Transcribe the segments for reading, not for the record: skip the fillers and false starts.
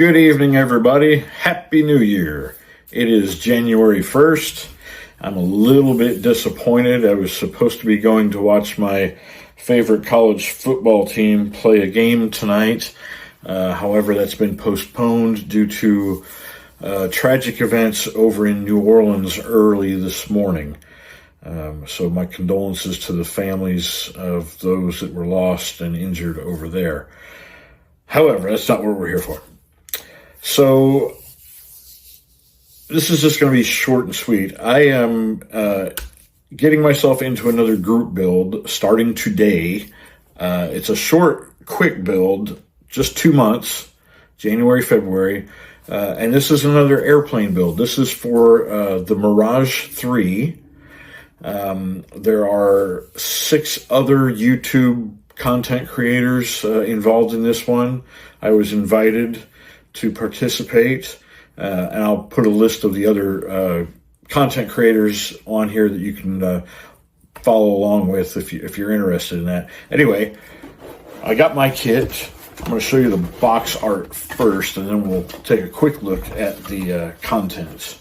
Good evening, everybody. Happy New Year. It is January 1st. I'm a little bit disappointed. I was supposed to be going to watch my favorite college football team play a game tonight. However, that's been postponed due to tragic events over in New Orleans early this morning. So my condolences to the families of those that were lost and injured over there. However, that's not what we're here for. So this is just going to be short and sweet. I am getting myself into another group build starting today. It's a short, quick build, just 2 months, January, February. And this is another airplane build. This is for the Mirage III. There are 6 other YouTube content creators involved in this one. I was invited to participate, and I'll put a list of the other content creators on here that you can follow along with if you're interested in that. Anyway, I got my kit. I'm going to show you the box art first, and then we'll take a quick look at the contents.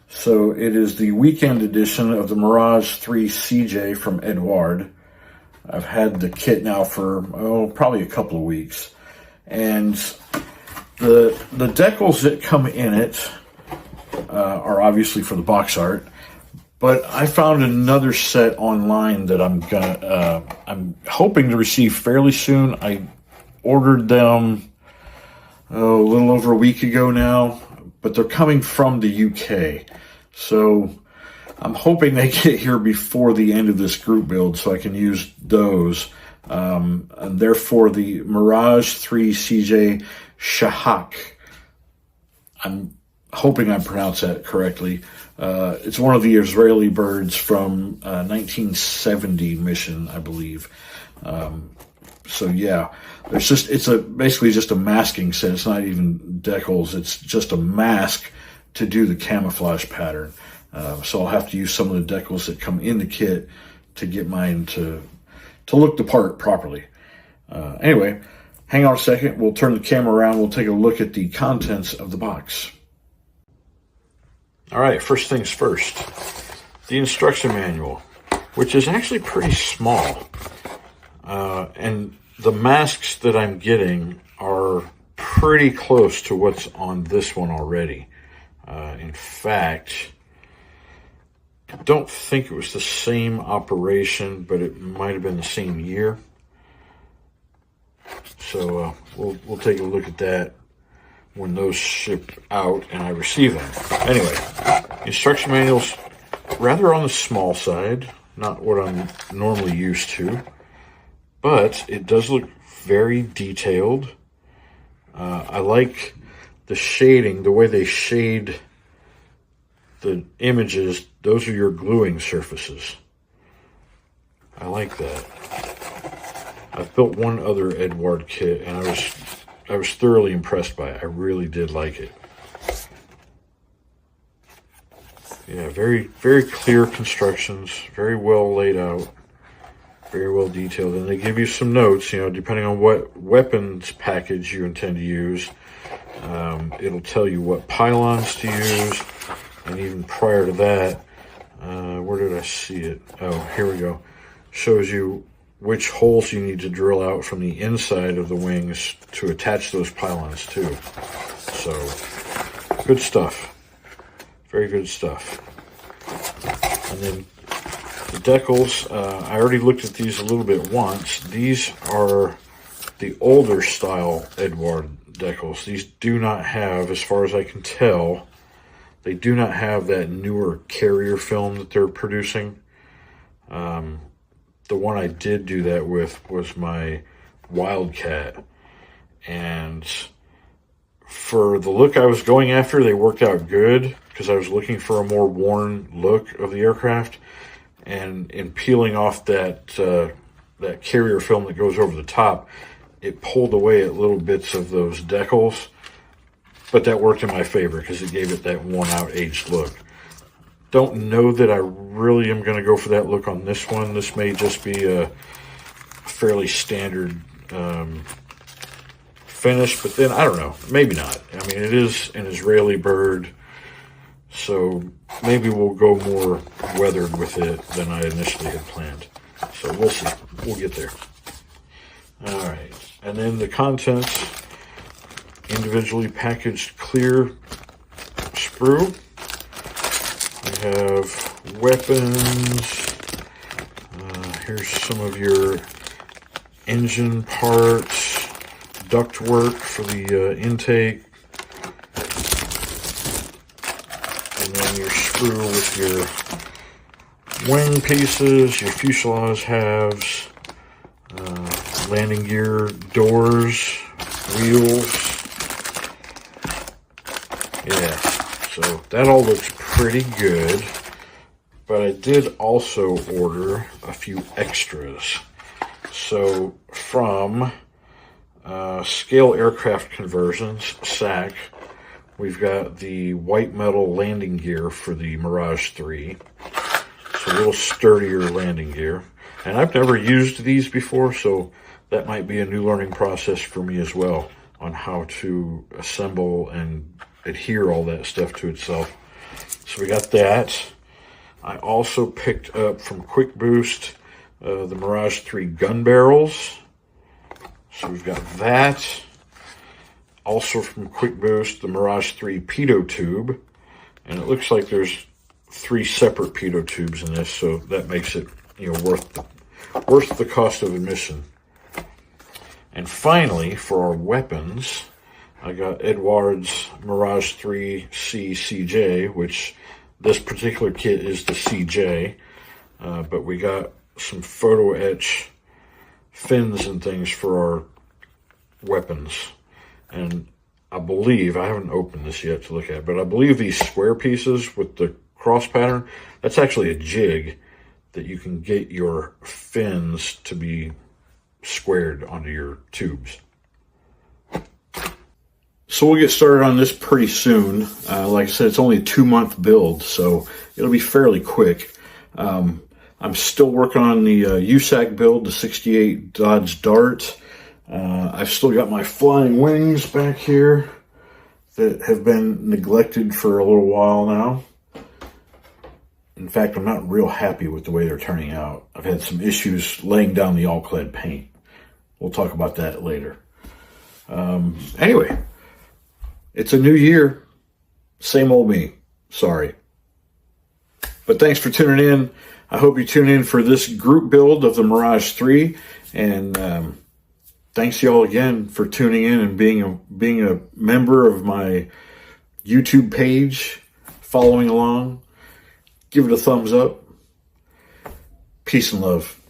So it is the weekend edition of the Mirage III CJ from Edouard. I've had the kit now for, probably a couple of weeks. And the decals that come in it are obviously for the box art, but I found another set online that I'm hoping to receive fairly soon. I ordered them a little over a week ago now, but they're coming from the UK. So I'm hoping they get here before the end of this group build so I can use those. And therefore the Mirage III CJ Shahak. I'm hoping I pronounced that correctly. It's one of the Israeli birds from 1970 mission, I believe. So yeah, it's basically just a masking set. It's not even decals. It's just a mask to do the camouflage pattern. So I'll have to use some of the decals that come in the kit to get mine to look the part properly. Anyway, hang on a second. We'll turn the camera around. We'll take a look at the contents of the box. All right, first things first. The instruction manual, which is actually pretty small. And the masks that I'm getting are pretty close to what's on this one already. In fact, I don't think it was the same operation, but it might have been the same year. So we'll take a look at that when those ship out and I receive them. Anyway, instruction manual's rather on the small side, not what I'm normally used to, but it does look very detailed. I like the shading, the way they shade the images. Those are your gluing surfaces. I like that. I've built one other Edouard kit, and I was thoroughly impressed by it. I really did like it. Yeah, very, very clear constructions, very well laid out, very well detailed. And they give you some notes, depending on what weapons package you intend to use. It'll tell you what pylons to use. And even prior to that, where did I see it? Oh, here we go. Shows you which holes you need to drill out from the inside of the wings to attach those pylons to. So, good stuff. Very good stuff. And then the decals, I already looked at these a little bit once. These are the older style Edouard decals. These do not have, as far as I can tell, they do not have that newer carrier film that they're producing. The one I did do that with was my Wildcat. And for the look I was going after, they worked out good because I was looking for a more worn look of the aircraft. And in peeling off that carrier film that goes over the top, it pulled away at little bits of those decals. But that worked in my favor because it gave it that worn-out, aged look. Don't know that I really am going to go for that look on this one. This may just be a fairly standard finish, but then I don't know, maybe not. I mean, it is an Israeli bird, so maybe we'll go more weathered with it than I initially had planned. So we'll see. We'll get there. All right. And then the contents, individually packaged clear sprue. We have weapons. Here's some of your engine parts, duct work for the intake. And then your sprue with your wing pieces, your fuselage halves, landing gear doors, wheels. Yeah, so that all looks pretty good. But I did also order a few extras. So from Scale Aircraft Conversions, SAC, we've got the white metal landing gear for the Mirage 3. So a little sturdier landing gear. And I've never used these before, so that might be a new learning process for me as well on how to assemble and adhere all that stuff to itself. So we got that. I also picked up from Quick Boost the Mirage 3 gun barrels. So we've got that. Also from Quick Boost, the Mirage 3 pitot tube. And it looks like there's 3 separate pitot tubes in this, so that makes it, you know, worth the cost of admission. And finally, for our weapons, I got Edouard's Mirage 3 CJ, which this particular kit is the CJ, but we got some photo-etch fins and things for our weapons. And I believe, I haven't opened this yet to look at, but I believe these square pieces with the cross pattern, that's actually a jig that you can get your fins to be squared onto your tubes. So we'll get started on this pretty soon. Like I said, it's only a 2-month build, so it'll be fairly quick. I'm still working on the USAC build, the 68 Dodge Dart. I've still got my flying wings back here that have been neglected for a little while now. In fact, I'm not real happy with the way they're turning out. I've had some issues laying down the all-clad paint. We'll talk about that later. Anyway, it's a new year. Same old me. Sorry. But thanks for tuning in. I hope you tune in for this group build of the Mirage 3. And thanks y'all again for tuning in and being a member of my YouTube page, following along. Give it a thumbs up. Peace and love.